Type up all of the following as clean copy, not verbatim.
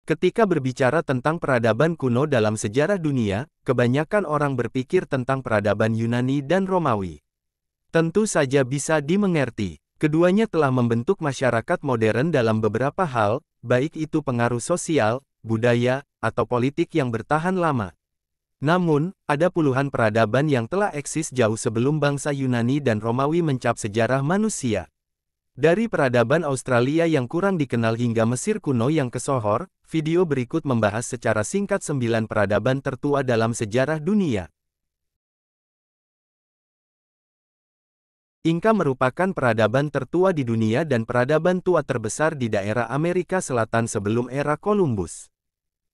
Ketika berbicara tentang peradaban kuno dalam sejarah dunia, kebanyakan orang berpikir tentang peradaban Yunani dan Romawi. Tentu saja bisa dimengerti. Keduanya telah membentuk masyarakat modern dalam beberapa hal, baik itu pengaruh sosial, budaya, atau politik yang bertahan lama. Namun, ada puluhan peradaban yang telah eksis jauh sebelum bangsa Yunani dan Romawi mencap sejarah manusia. Dari peradaban Australia yang kurang dikenal hingga Mesir kuno yang kesohor, video berikut membahas secara singkat 9 peradaban tertua dalam sejarah dunia. Inka merupakan peradaban tertua di dunia dan peradaban tua terbesar di daerah Amerika Selatan sebelum era Columbus.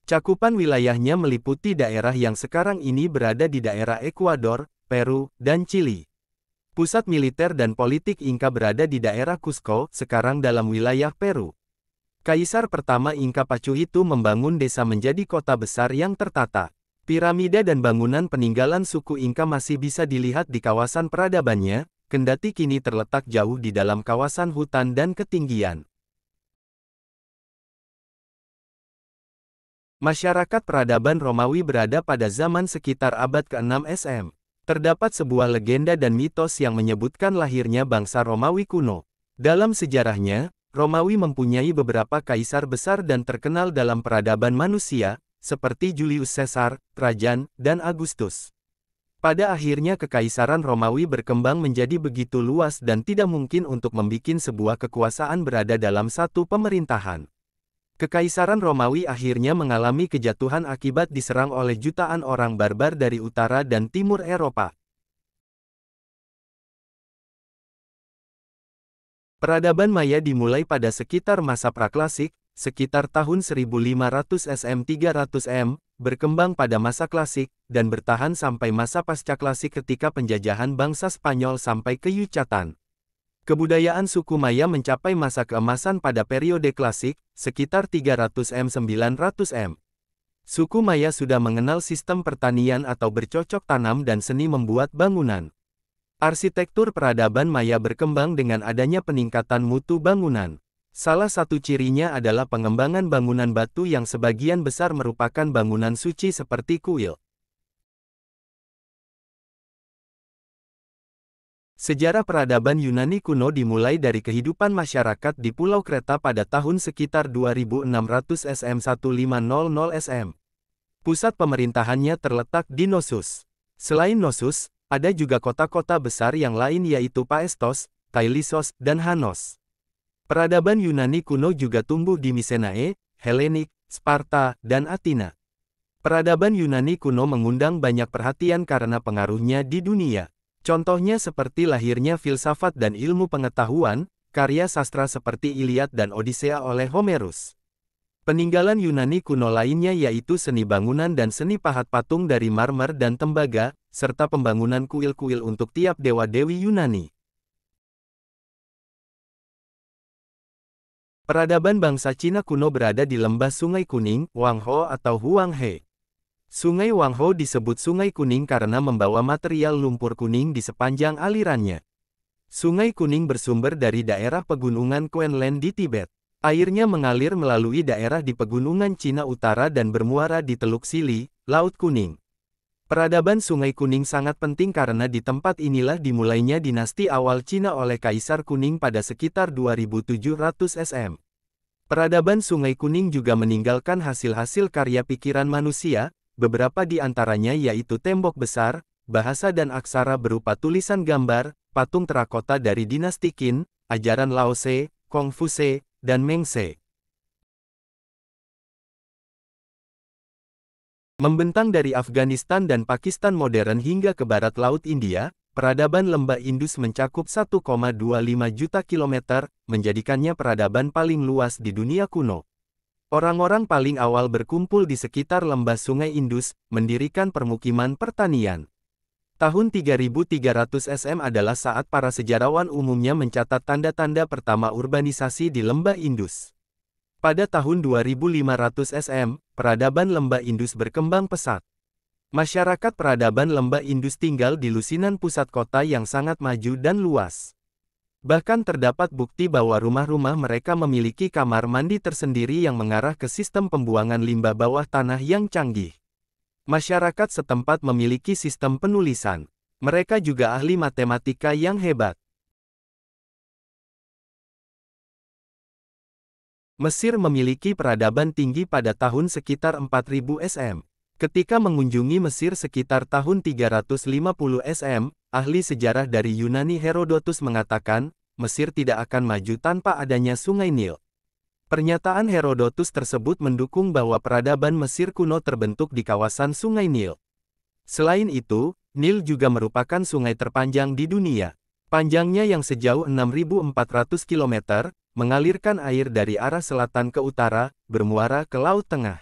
Cakupan wilayahnya meliputi daerah yang sekarang ini berada di daerah Ekuador, Peru, dan Chili. Pusat militer dan politik Inka berada di daerah Cusco, sekarang dalam wilayah Peru. Kaisar pertama Inka Pacuhitu membangun desa menjadi kota besar yang tertata. Piramida dan bangunan peninggalan suku Inka masih bisa dilihat di kawasan peradabannya, kendati kini terletak jauh di dalam kawasan hutan dan ketinggian. Masyarakat peradaban Romawi berada pada zaman sekitar abad ke-6 SM. Terdapat sebuah legenda dan mitos yang menyebutkan lahirnya bangsa Romawi kuno. Dalam sejarahnya, Romawi mempunyai beberapa kaisar besar dan terkenal dalam peradaban manusia, seperti Julius Caesar, Trajan, dan Agustus. Pada akhirnya kekaisaran Romawi berkembang menjadi begitu luas dan tidak mungkin untuk membuat sebuah kekuasaan berada dalam satu pemerintahan. Kekaisaran Romawi akhirnya mengalami kejatuhan akibat diserang oleh jutaan orang barbar dari utara dan timur Eropa. Peradaban Maya dimulai pada sekitar masa praklasik, sekitar tahun 1500 SM 300 M, berkembang pada masa klasik, dan bertahan sampai masa pasca klasik ketika penjajahan bangsa Spanyol sampai ke Yucatan. Kebudayaan suku Maya mencapai masa keemasan pada periode klasik, sekitar 300 M 900 M. Suku Maya sudah mengenal sistem pertanian atau bercocok tanam dan seni membuat bangunan. Arsitektur peradaban Maya berkembang dengan adanya peningkatan mutu bangunan. Salah satu cirinya adalah pengembangan bangunan batu yang sebagian besar merupakan bangunan suci seperti kuil. Sejarah peradaban Yunani kuno dimulai dari kehidupan masyarakat di Pulau Kreta pada tahun sekitar 2600 SM 1500 SM. Pusat pemerintahannya terletak di Knossos. Selain Knossos, ada juga kota-kota besar yang lain yaitu Paestos, Kailissos, dan Hanos. Peradaban Yunani kuno juga tumbuh di Mycenae, Helenik, Sparta, dan Athena. Peradaban Yunani kuno mengundang banyak perhatian karena pengaruhnya di dunia. Contohnya seperti lahirnya filsafat dan ilmu pengetahuan, karya sastra seperti Iliad dan Odisea oleh Homerus. Peninggalan Yunani kuno lainnya yaitu seni bangunan dan seni pahat patung dari marmer dan tembaga, serta pembangunan kuil-kuil untuk tiap dewa-dewi Yunani. Peradaban bangsa Cina kuno berada di lembah Sungai Kuning, Wangho atau Huanghe. Sungai Wangho disebut Sungai Kuning karena membawa material lumpur kuning di sepanjang alirannya. Sungai Kuning bersumber dari daerah pegunungan Quenland di Tibet. Airnya mengalir melalui daerah di pegunungan Cina Utara dan bermuara di Teluk Sili, Laut Kuning. Peradaban Sungai Kuning sangat penting karena di tempat inilah dimulainya dinasti awal Cina oleh Kaisar Kuning pada sekitar 2700 SM. Peradaban Sungai Kuning juga meninggalkan hasil-hasil karya pikiran manusia, beberapa di antaranya yaitu tembok besar, bahasa dan aksara berupa tulisan gambar, patung terakota dari dinasti Qin, ajaran Lao Tse, Kongfuce, dan Mengse. Membentang dari Afghanistan dan Pakistan modern hingga ke barat Laut India, peradaban lembah Indus mencakup 1,25 juta kilometer, menjadikannya peradaban paling luas di dunia kuno. Orang-orang paling awal berkumpul di sekitar lembah Sungai Indus, mendirikan permukiman pertanian. Tahun 3300 SM adalah saat para sejarawan umumnya mencatat tanda-tanda pertama urbanisasi di lembah Indus. Pada tahun 2500 SM, peradaban lembah Indus berkembang pesat. Masyarakat peradaban lembah Indus tinggal di lusinan pusat kota yang sangat maju dan luas. Bahkan terdapat bukti bahwa rumah-rumah mereka memiliki kamar mandi tersendiri yang mengarah ke sistem pembuangan limbah bawah tanah yang canggih. Masyarakat setempat memiliki sistem penulisan. Mereka juga ahli matematika yang hebat. Mesir memiliki peradaban tinggi pada tahun sekitar 4000 SM. Ketika mengunjungi Mesir sekitar tahun 350 SM, ahli sejarah dari Yunani Herodotus mengatakan, Mesir tidak akan maju tanpa adanya Sungai Nil. Pernyataan Herodotus tersebut mendukung bahwa peradaban Mesir kuno terbentuk di kawasan Sungai Nil. Selain itu, Nil juga merupakan sungai terpanjang di dunia. Panjangnya yang sejauh 6.400 km, mengalirkan air dari arah selatan ke utara, bermuara ke Laut Tengah.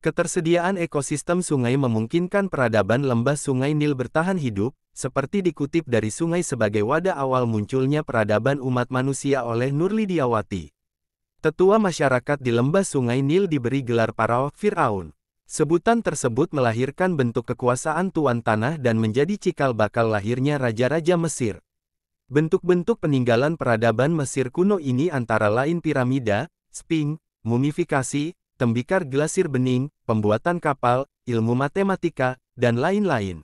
Ketersediaan ekosistem sungai memungkinkan peradaban lembah Sungai Nil bertahan hidup, seperti dikutip dari sungai sebagai wadah awal munculnya peradaban umat manusia oleh Nurlidiawati. Tetua masyarakat di lembah Sungai Nil diberi gelar Pharaoh Fir'aun. Sebutan tersebut melahirkan bentuk kekuasaan tuan tanah dan menjadi cikal bakal lahirnya raja-raja Mesir. Bentuk-bentuk peninggalan peradaban Mesir kuno ini antara lain piramida, sphinx, mumifikasi, tembikar glasir bening, pembuatan kapal, ilmu matematika, dan lain-lain.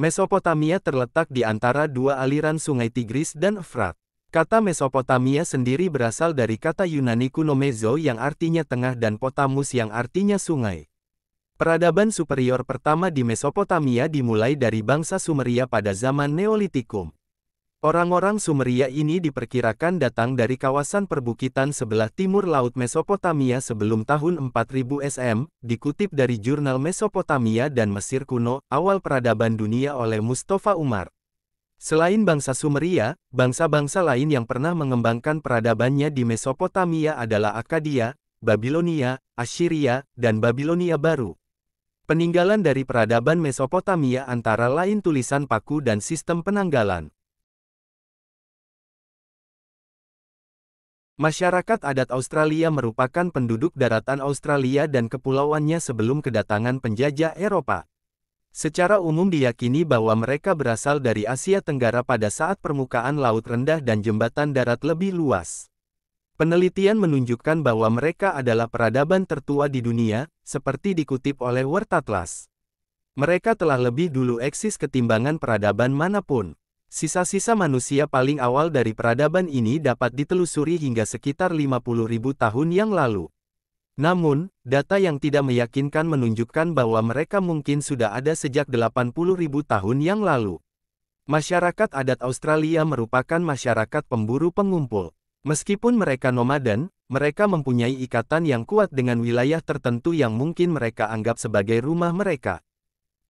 Mesopotamia terletak di antara dua aliran sungai Tigris dan Efrat. Kata Mesopotamia sendiri berasal dari kata Yunani kuno mezo yang artinya tengah dan potamus yang artinya sungai. Peradaban superior pertama di Mesopotamia dimulai dari bangsa Sumeria pada zaman Neolitikum. Orang-orang Sumeria ini diperkirakan datang dari kawasan perbukitan sebelah timur Laut Mesopotamia sebelum tahun 4000 SM, dikutip dari jurnal Mesopotamia dan Mesir kuno, awal peradaban dunia oleh Mustafa Umar. Selain bangsa Sumeria, bangsa-bangsa lain yang pernah mengembangkan peradabannya di Mesopotamia adalah Akkadia, Babilonia, Assyria, dan Babilonia Baru. Peninggalan dari peradaban Mesopotamia antara lain tulisan paku dan sistem penanggalan. Masyarakat adat Australia merupakan penduduk daratan Australia dan kepulauannya sebelum kedatangan penjajah Eropa. Secara umum diyakini bahwa mereka berasal dari Asia Tenggara pada saat permukaan laut rendah dan jembatan darat lebih luas. Penelitian menunjukkan bahwa mereka adalah peradaban tertua di dunia, seperti dikutip oleh World Atlas. Mereka telah lebih dulu eksis ketimbangan peradaban manapun. Sisa-sisa manusia paling awal dari peradaban ini dapat ditelusuri hingga sekitar 50.000 tahun yang lalu. Namun, data yang tidak meyakinkan menunjukkan bahwa mereka mungkin sudah ada sejak 80.000 tahun yang lalu. Masyarakat adat Australia merupakan masyarakat pemburu pengumpul. Meskipun mereka nomaden, mereka mempunyai ikatan yang kuat dengan wilayah tertentu yang mungkin mereka anggap sebagai rumah mereka.